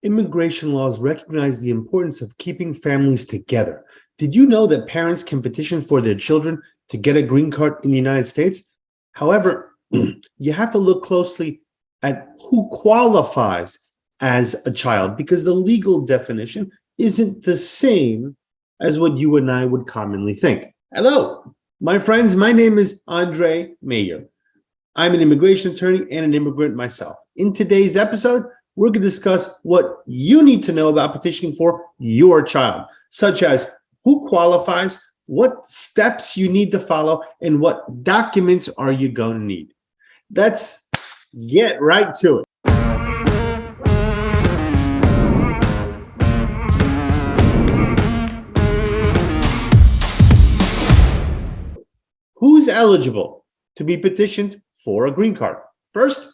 Immigration laws recognize the importance of keeping families together. Did you know that parents can petition for their children to get a green card in the United States? However, you have to look closely at who qualifies as a child because the legal definition isn't the same as what you and I would commonly think. Hello, my friends. My name is Andre Mayer. I'm an immigration attorney and an immigrant myself. In today's episode, we're going to discuss what you need to know about petitioning for your child, such as who qualifies, what steps you need to follow, and what documents are you going to need. Let's get right to it. Who's eligible to be petitioned for a green card? First,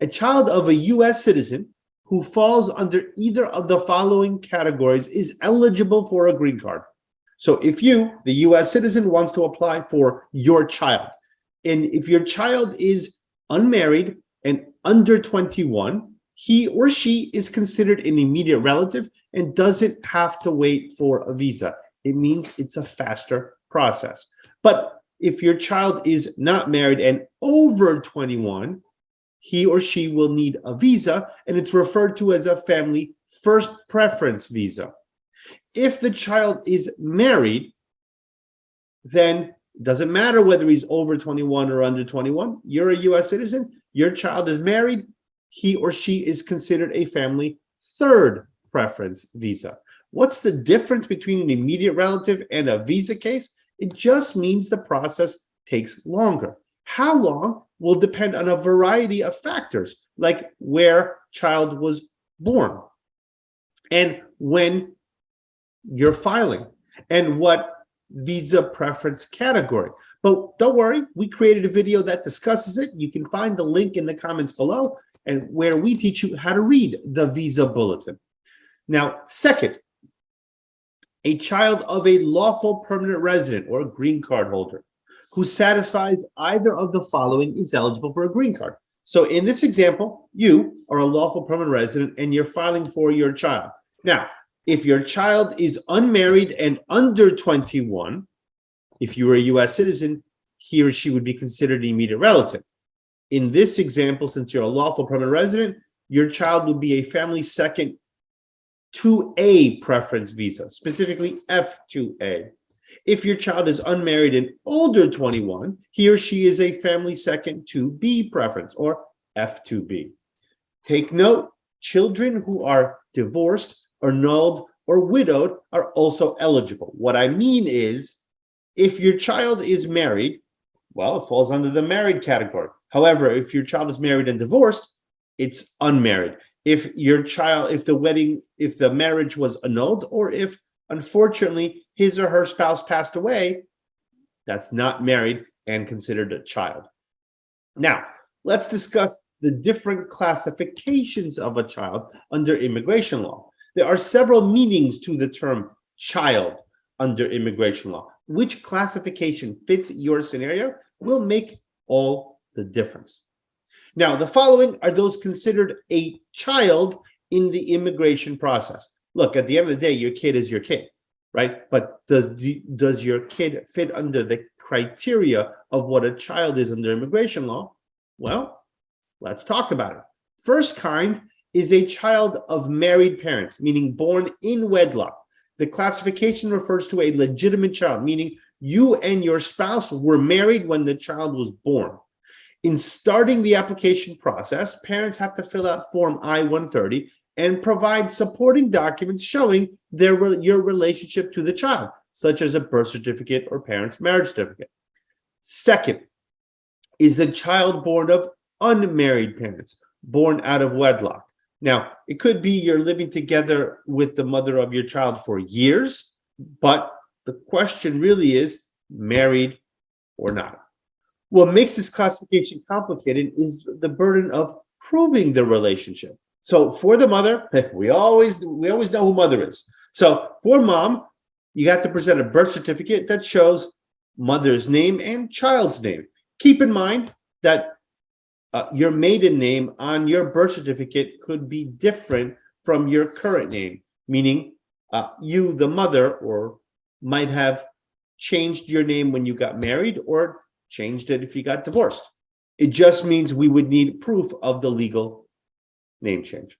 a child of a U.S. citizen who falls under either of the following categories is eligible for a green card. So if you, the U.S. citizen, wants to apply for your child, and if your child is unmarried and under 21, he or she is considered an immediate relative and doesn't have to wait for a visa. It means it's a faster process. But if your child is not married and over 21, he or she will need a visa, and it's referred to as a family first preference visa. If the child is married, then it doesn't matter whether he's over 21 or under 21. You're a U.S. citizen, your child is married, he or she is considered a family third preference visa. What's the difference between an immediate relative and a visa case? It just means the process takes longer. How long will depend on a variety of factors, like where child was born and when you're filing and what visa preference category. But don't worry, we created a video that discusses it. You can find the link in the comments below, and where we teach you how to read the visa bulletin. Now, second, a child of a lawful permanent resident or a green card holder who satisfies either of the following is eligible for a green card. So in this example, you are a lawful permanent resident and you're filing for your child. Now, if your child is unmarried and under 21, if you were a U.S. citizen, he or she would be considered an immediate relative. In this example, since you're a lawful permanent resident, your child would be a family second 2A preference visa, specifically F2A. If your child is unmarried and older 21, he or she is a family second 2B preference, or F2B. Take note, children who are divorced, annulled, or widowed are also eligible. What I mean is, if your child is married, well, it falls under the married category. However, if your child is married and divorced, it's unmarried. If the marriage was annulled, or if unfortunately his or her spouse passed away, that's not married and considered a child. Now, let's discuss the different classifications of a child under immigration law. There are several meanings to the term child under immigration law. Which classification fits your scenario will make all the difference. Now, the following are those considered a child in the immigration process. Look, at the end of the day, your kid is your kid, right? But does your kid fit under the criteria of what a child is under immigration law? Well, let's talk about it. First kind is a child of married parents, meaning born in wedlock. The classification refers to a legitimate child, meaning you and your spouse were married when the child was born. In starting the application process, parents have to fill out Form I-130 and provide supporting documents showing your relationship to the child, such as a birth certificate or parents' marriage certificate. Second is a child born of unmarried parents, born out of wedlock. Now, it could be you're living together with the mother of your child for years, but the question really is married or not. What makes this classification complicated is the burden of proving the relationship. So for the mother, we always know who mother is. So for mom, you have to present a birth certificate that shows mother's name and child's name. Keep in mind that your maiden name on your birth certificate could be different from your current name, meaning you, the mother, or might have changed your name when you got married or changed it if you got divorced. It just means we would need proof of the legal name change.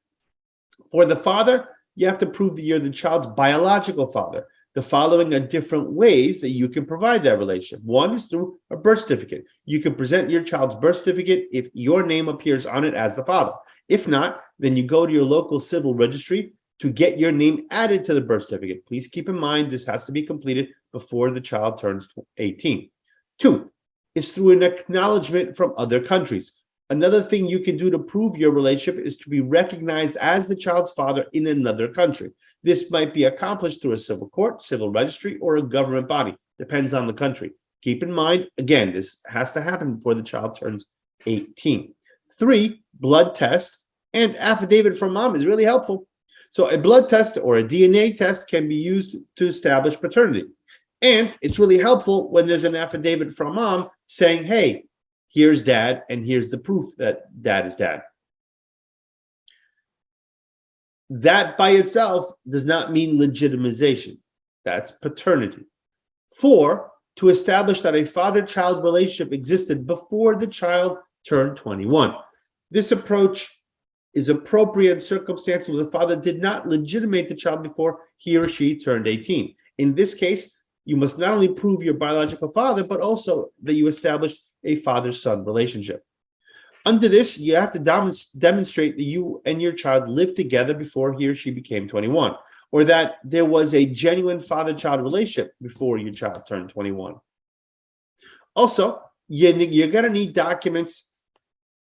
For the father, you have to prove that you're the child's biological father. The following are different ways that you can provide that relationship. One is through a birth certificate. You can present your child's birth certificate if your name appears on it as the father. If not, then you go to your local civil registry to get your name added to the birth certificate. Please keep in mind this has to be completed before the child turns 18. Two is through an acknowledgement from other countries. Another thing you can do to prove your relationship is to be recognized as the child's father in another country. This might be accomplished through a civil court, civil registry, or a government body. Depends on the country. Keep in mind, again, this has to happen before the child turns 18. Three, blood test and affidavit from mom is really helpful. So a blood test or a DNA test can be used to establish paternity. And it's really helpful when there's an affidavit from mom saying, hey, here's dad, and here's the proof that dad is dad. That by itself does not mean legitimization. That's paternity. Four, to establish that a father-child relationship existed before the child turned 21. This approach is appropriate in circumstances where the father did not legitimate the child before he or she turned 18. In this case, you must not only prove your biological father, but also that you established a father-son relationship. Under this, you have to demonstrate that you and your child lived together before he or she became 21, or that there was a genuine father-child relationship before your child turned 21. Also, you're going to need documents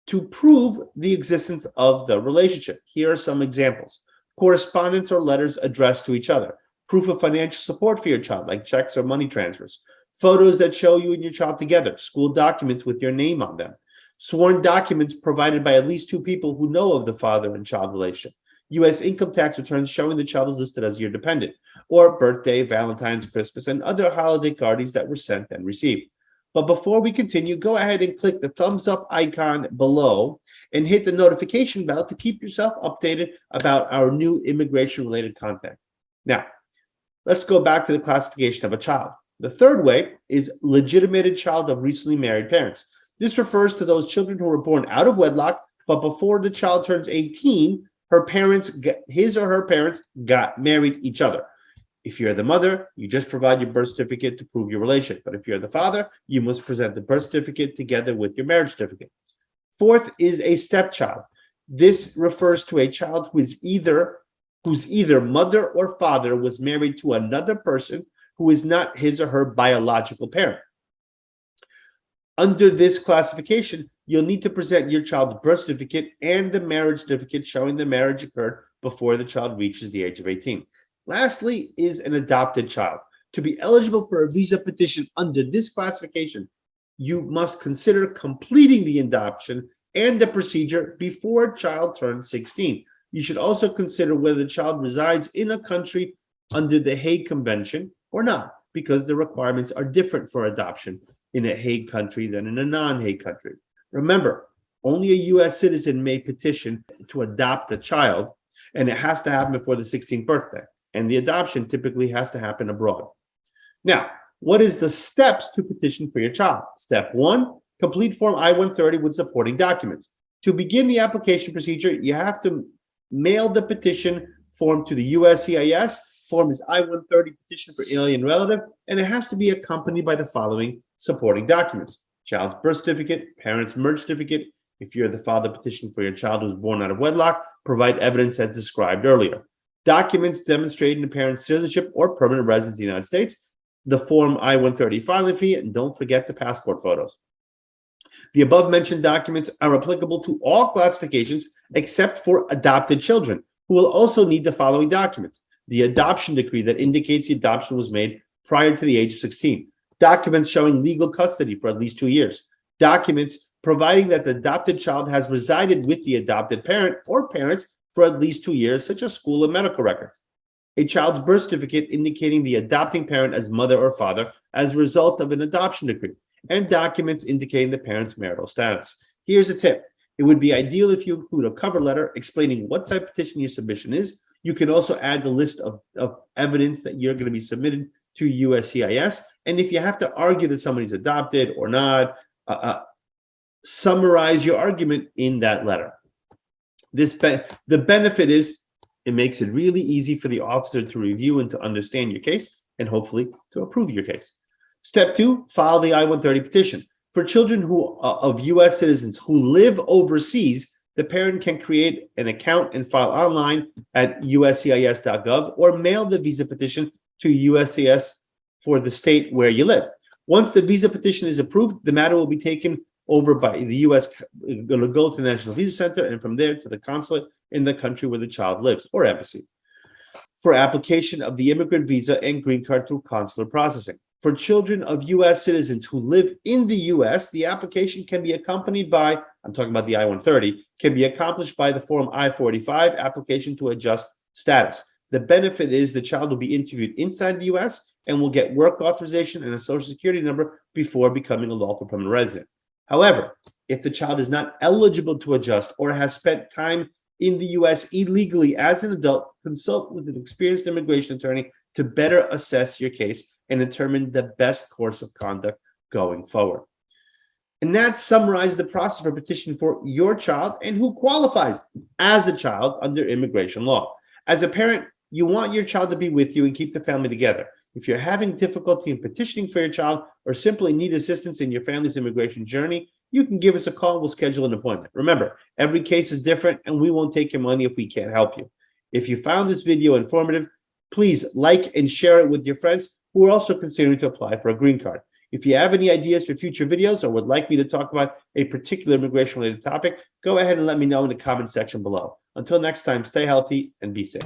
to prove the existence of the relationship. Here are some examples: correspondence or letters addressed to each other, proof of financial support for your child, like checks or money transfers, photos that show you and your child together, school documents with your name on them, sworn documents provided by at least two people who know of the father and child relationship, U.S. income tax returns showing the child is listed as your dependent, or birthday, Valentine's, Christmas, and other holiday cards that were sent and received. But before we continue, go ahead and click the thumbs up icon below and hit the notification bell to keep yourself updated about our new immigration-related content. Now, let's go back to the classification of a child. The third way is legitimated child of recently married parents. This refers to those children who were born out of wedlock, but before the child turns 18, his or her parents got married each other. If you're the mother, you just provide your birth certificate to prove your relationship. But if you're the father, you must present the birth certificate together with your marriage certificate. Fourth is a stepchild. This refers to a child whose either mother or father was married to another person who is not his or her biological parent. Under this classification, you'll need to present your child's birth certificate and the marriage certificate showing the marriage occurred before the child reaches the age of 18. Lastly is an adopted child. To be eligible for a visa petition under this classification, you must consider completing the adoption and the procedure before a child turns 16. You should also consider whether the child resides in a country under the Hague Convention or not, because the requirements are different for adoption in a Hague country than in a non-Hague country. Remember, only a U.S. citizen may petition to adopt a child, and it has to happen before the 16th birthday. And the adoption typically has to happen abroad. Now, what is the steps to petition for your child? Step 1, complete Form I-130 with supporting documents. To begin the application procedure, you have to mail the petition form to the USCIS. Form is I-130, petition for alien relative, and it has to be accompanied by the following supporting documents: child's birth certificate, parent's marriage certificate. If you're the father, petition for your child who was born out of wedlock, provide evidence as described earlier. Documents demonstrating the parent's citizenship or permanent residence in the United States, the Form I-130 filing fee, and don't forget the passport photos. The above-mentioned documents are applicable to all classifications except for adopted children, who will also need the following documents: the adoption decree that indicates the adoption was made prior to the age of 16, documents showing legal custody for at least 2 years, documents providing that the adopted child has resided with the adopted parent or parents for at least 2 years, such as school and medical records, a child's birth certificate indicating the adopting parent as mother or father as a result of an adoption decree, and documents indicating the parent's marital status. Here's a tip: It would be ideal if you include a cover letter explaining what type of petition your submission is. You can also add the list of evidence that you're going to be submitted to USCIS. And if you have to argue that somebody's adopted or not, summarize your argument in that letter. The benefit is it makes it really easy for the officer to review and to understand your case and hopefully to approve your case. Step 2, file the I-130 petition. For children of U.S. citizens who live overseas, the parent can create an account and file online at uscis.gov or mail the visa petition to USCIS for the state where you live. Once the visa petition is approved, the matter will be taken over by the U.S. Going to go to the National Visa Center and from there to the consulate in the country where the child lives or embassy for application of the immigrant visa and green card through consular processing. For children of U.S. citizens who live in the U.S., the application can be accompanied by, I'm talking about the I-130, can be accomplished by the Form I-45 application to adjust status. The benefit is the child will be interviewed inside the U.S. and will get work authorization and a social security number before becoming a lawful permanent resident. However, if the child is not eligible to adjust or has spent time in the U.S. illegally as an adult, consult with an experienced immigration attorney to better assess your case and determine the best course of conduct going forward. And that summarizes the process for petitioning for your child and who qualifies as a child under immigration law. As a parent, you want your child to be with you and keep the family together. If you're having difficulty in petitioning for your child or simply need assistance in your family's immigration journey, you can give us a call. We'll schedule an appointment. Remember, every case is different and we won't take your money if we can't help you. If you found this video informative, please like and share it with your friends who are also considering to apply for a green card. If you have any ideas for future videos or would like me to talk about a particular immigration-related topic, go ahead and let me know in the comment section below. Until next time, stay healthy and be safe.